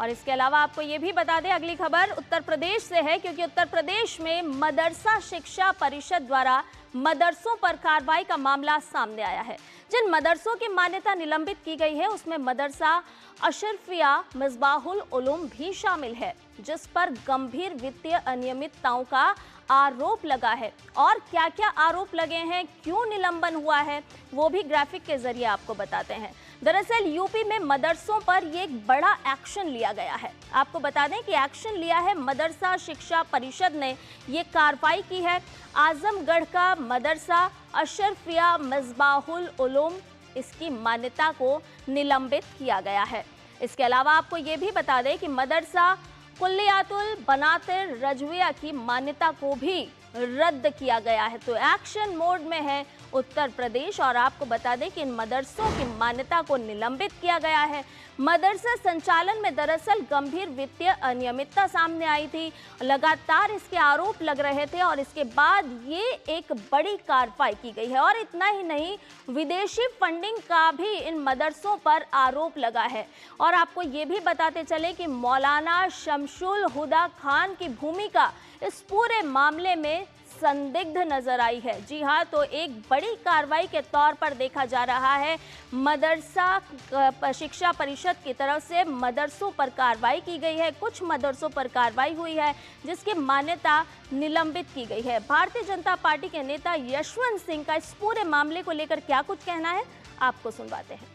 और इसके अलावा आपको ये भी बता दें, अगली खबर उत्तर प्रदेश से है, क्योंकि उत्तर प्रदेश में मदरसा शिक्षा परिषद द्वारा मदरसों पर कार्रवाई का मामला सामने आया है। जिन मदरसों की मान्यता निलंबित की गई है उसमें मदरसा अशरफिया मिसबाहुल उलूम भी शामिल है, जिस पर गंभीर वित्तीय अनियमितताओं का आरोप लगा है। और क्या क्या आरोप लगे हैं, क्यों निलंबन हुआ है, वो भी ग्राफिक के जरिए आपको बताते हैं। दरअसल यूपी में मदरसों पर ये एक बड़ा एक्शन लिया गया है। आपको बता दें कि एक्शन लिया है मदरसा शिक्षा परिषद ने, ये कार्रवाई की है। आजमगढ़ का मदरसा अशरफिया मिसबाहुल उलूम, इसकी मान्यता को निलंबित किया गया है। इसके अलावा आपको ये भी बता दें कि मदरसा कुल्लियातुल बनातिर रजविया की मान्यता को भी रद्द किया गया है। तो एक्शन मोड में है उत्तर प्रदेश। और आपको बता दें कि इन मदरसों की मान्यता को निलंबित किया गया है। मदरसा संचालन में दरअसल गंभीर वित्तीय अनियमितता सामने आई थी, लगातार इसके आरोप लग रहे थे और इसके बाद ये एक बड़ी कार्रवाई की गई है। और इतना ही नहीं, विदेशी फंडिंग का भी इन मदरसों पर आरोप लगा है। और आपको ये भी बताते चले कि मौलाना शमशुल हुदा खान की भूमिका इस पूरे मामले में संदिग्ध नजर आई है। जी हाँ, तो एक बड़ी कार्रवाई के तौर पर देखा जा रहा है। मदरसा शिक्षा परिषद की तरफ से मदरसों पर कार्रवाई की गई है। कुछ मदरसों पर कार्रवाई हुई है जिसकी मान्यता निलंबित की गई है। भारतीय जनता पार्टी के नेता यशवंत सिंह का इस पूरे मामले को लेकर क्या कुछ कहना है, आपको सुनवाते हैं।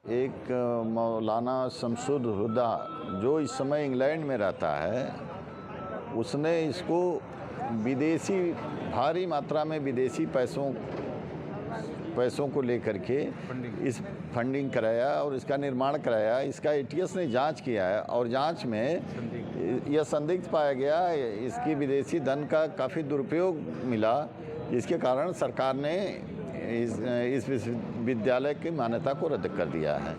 एक मौलाना शमशुल हुदा जो इस समय इंग्लैंड में रहता है, उसने इसको विदेशी भारी मात्रा में विदेशी पैसों को लेकर के इस फंडिंग कराया और इसका निर्माण कराया। इसका एटीएस ने जांच किया है और जांच में यह संदिग्ध पाया गया, इसकी विदेशी धन का काफ़ी दुरुपयोग मिला, जिसके कारण सरकार ने इस विश्वविद्यालय की मान्यता को रद्द कर दिया है।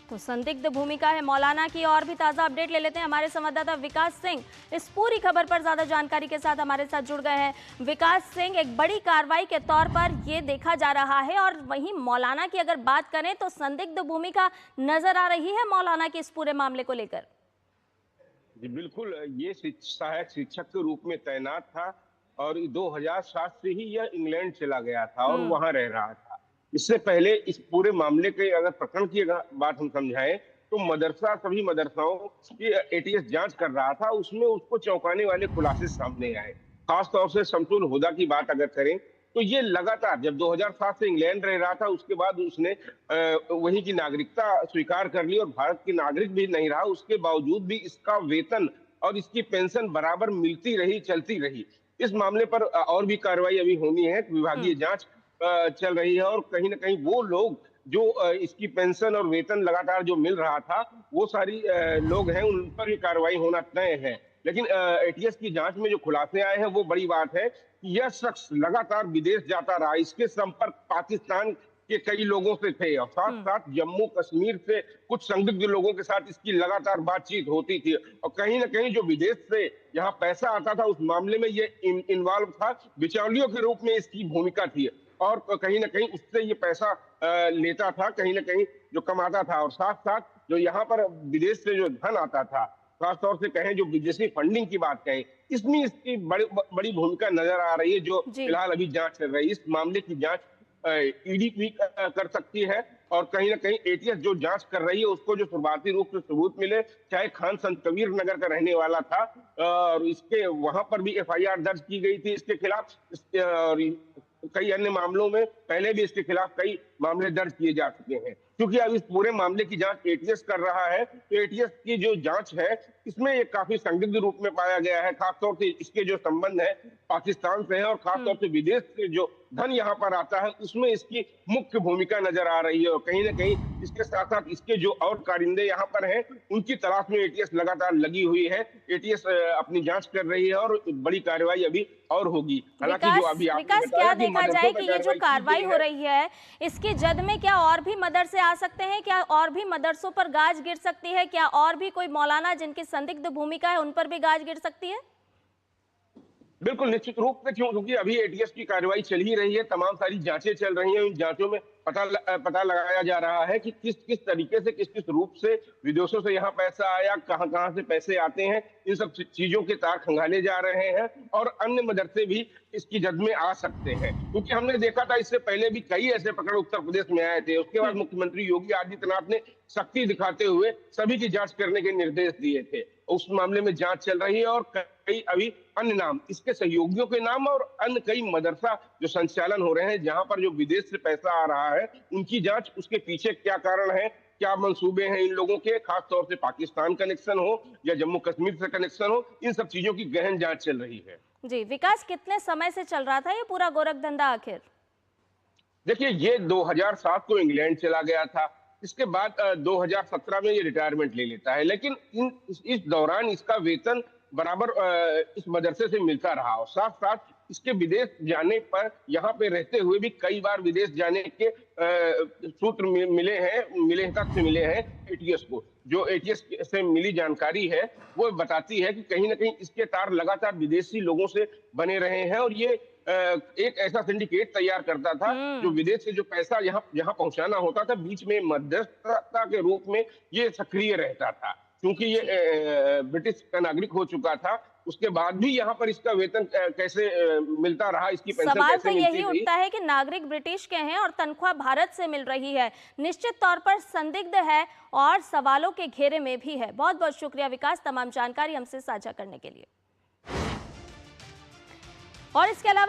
तो संदिग्ध भूमिका है मौलाना की। और भी ताज़ा अपडेट ले लेते हैं, हमारे संवाददाता विकास सिंह इस पूरी खबर पर ज़्यादा जानकारी के साथ हमारे साथ जुड़ गए हैं। विकास सिंह, एक बड़ी कार्रवाई के तौर पर ये देखा जा रहा है और वहीं मौलाना की अगर बात करें तो संदिग्ध भूमिका नजर आ रही है मौलाना की इस पूरे मामले को लेकर। जी बिल्कुल, ये सहायक शिक्षक के रूप में तैनात था और 2007 से ही यह इंग्लैंड चला गया था और वहां रह रहा था। इससे पहले इस पूरे मामले के अगर प्रकरण की बात हम समझाएं तो मदरसा सभी मदरसाओं की एटीएस जांच कर रहा था, उसमें उसको चौंकाने वाले खुलासे सामने आए। खासतौर से शमशुल हुदा की बात अगर करें तो ये लगातार जब 2007 से इंग्लैंड रह रहा था उसके बाद उसने वहीं की नागरिकता स्वीकार कर ली और भारत की नागरिक भी नहीं रहा। उसके बावजूद भी इसका वेतन और इसकी पेंशन बराबर मिलती रही, चलती रही। इस मामले पर और भी कार्रवाई अभी होनी है, विभागीय जांच चल रही है और कहीं ना कहीं वो लोग जो इसकी पेंशन और वेतन लगातार जो मिल रहा था वो सारी लोग हैं, उन पर भी कार्रवाई होना तय है। लेकिन एटीएस की जांच में जो खुलासे आए हैं वो बड़ी बात है कि यह शख्स लगातार विदेश जाता रहा। इसके संपर्क पाकिस्तान के कई लोगों से थे और साथ साथ जम्मू कश्मीर से कुछ संदिग्ध लोगों के साथ इसकी लगातार बातचीत होती थी और कहीं ना कहीं जो विदेश से यहाँ पैसा आता था उस मामले में ये इन्वॉल्व था, बिचौलियों के रूप में इसकी भूमिका थी और कहीं ना कहीं उससे ये पैसा लेता था, कहीं ना कहीं जो कमाता था। और साथ साथ जो यहाँ पर विदेश से जो धन आता था, खासतौर से कहें जो विदेशी फंडिंग की बात कहें, इसमें इसकी बड़ी भूमिका नजर आ रही है जो फिलहाल अभी जांच चल रही है। इस मामले की जांच ईडी भी कर सकती है और कहीं ना कहीं एटीएस जो जांच कर रही है उसको जो शुरुआती रूप से सबूत मिले, चाहे खान संत कबीर नगर का रहने वाला था और इसके वहां पर भी एफआईआर दर्ज की गई थी इसके खिलाफ, कई अन्य मामलों में पहले भी इसके खिलाफ कई मामले दर्ज किए जा चुके हैं। क्योंकि अब इस पूरे मामले की जांच एटीएस कर रहा है तो एटीएस की जो जांच है इसमें ये काफी संदिग्ध रूप में पाया गया है। खासतौर से इसके जो संबंध है पाकिस्तान से है और खासतौर से विदेश से जो धन यहाँ पर आता है उसमें इसकी मुख्य भूमिका नजर आ रही है और कहीं ना कहीं इसके साथ साथ इसके जो और कारिंदे यहाँ पर हैं उनकी तलाश में एटीएस लगातार लगी हुई है। एटीएस अपनी जांच कर रही है और बड़ी कार्रवाई अभी और होगी। हालांकि जो अभी विकास क्या देखा जाए कि ये जो कार्रवाई हो रही है इसकी जद में क्या और भी मदरसे आ सकते हैं, क्या और भी मदरसों पर गाज गिर सकती है, क्या और भी कोई मौलाना जिनकी संदिग्ध भूमिका है उन पर भी गाज गिर सकती है? बिल्कुल निश्चित रूप से, क्योंकि अभी एटीएस की कार्रवाई चल ही रही है, तमाम सारी जांचें चल रही हैं। इन जांचों में पता लगाया जा रहा है कि किस किस तरीके से, किस किस रूप से विदेशों से यहाँ पैसा आया, कहाँ कहाँ से पैसे आते हैं, इन सब चीजों के तार खंगाले जा रहे हैं और अन्य मदरसे भी इसकी जद में आ सकते हैं। क्योंकि हमने देखा था इससे पहले भी कई ऐसे प्रकरण उत्तर प्रदेश में आए थे। उसके बाद मुख्यमंत्री योगी आदित्यनाथ ने सख्ती दिखाते हुए सभी की जांच करने के निर्देश दिए थे। उस मामले में जांच चल रही है और कई अभी अन्य नाम, इसके सहयोगियों के नाम और अन्य कई मदरसा जो संचालन हो रहे हैं, जहां पर जो विदेश से पैसा आ रहा है, उनकी जांच, उसके पीछे क्या कारण है, क्या मंसूबे हैं इन लोगों के, खास तौर से पाकिस्तान कनेक्शन हो या जम्मू कश्मीर से कनेक्शन हो, इन सब चीजों की गहन जांच चल रही है। जी विकास, कितने समय से चल रहा था ये पूरा गोरख धंधा आखिर? देखिए, ये 2007 को इंग्लैंड चला गया था। इसके बाद 2017 में ये रिटायरमेंट ले लेता है, लेकिन इस दौरान इसका वेतन बराबर इस मदरसे से मिलता रहा और साथ साथ इसके विदेश जाने पर, यहाँ पे रहते हुए भी कई बार विदेश जाने के सूत्र मिले तथ्य मिले हैं एटीएस को। जो एटीएस से मिली जानकारी है वो बताती है कि कहीं ना कहीं इसके तार लगातार विदेशी लोगों से बने रहे हैं और ये एक ऐसा सिंडिकेट तैयार करता था जो विदेश से जो पैसा यहाँ पहुंचाना होता था, बीच में मध्यस्थता के रूप में ये सक्रिय रहता था। क्योंकि ये ब्रिटिश का नागरिक हो चुका था, उसके बाद भी यहाँ पर इसका वेतन कैसे मिलता रहा, इसकी पेंशन सवाल कैसे तो मिलती यही उठता है कि नागरिक ब्रिटिश के हैं और तनख्वाह भारत से मिल रही है, निश्चित तौर पर संदिग्ध है और सवालों के घेरे में भी है। बहुत बहुत शुक्रिया विकास, तमाम जानकारी हमसे साझा करने के लिए। और इसके अलावा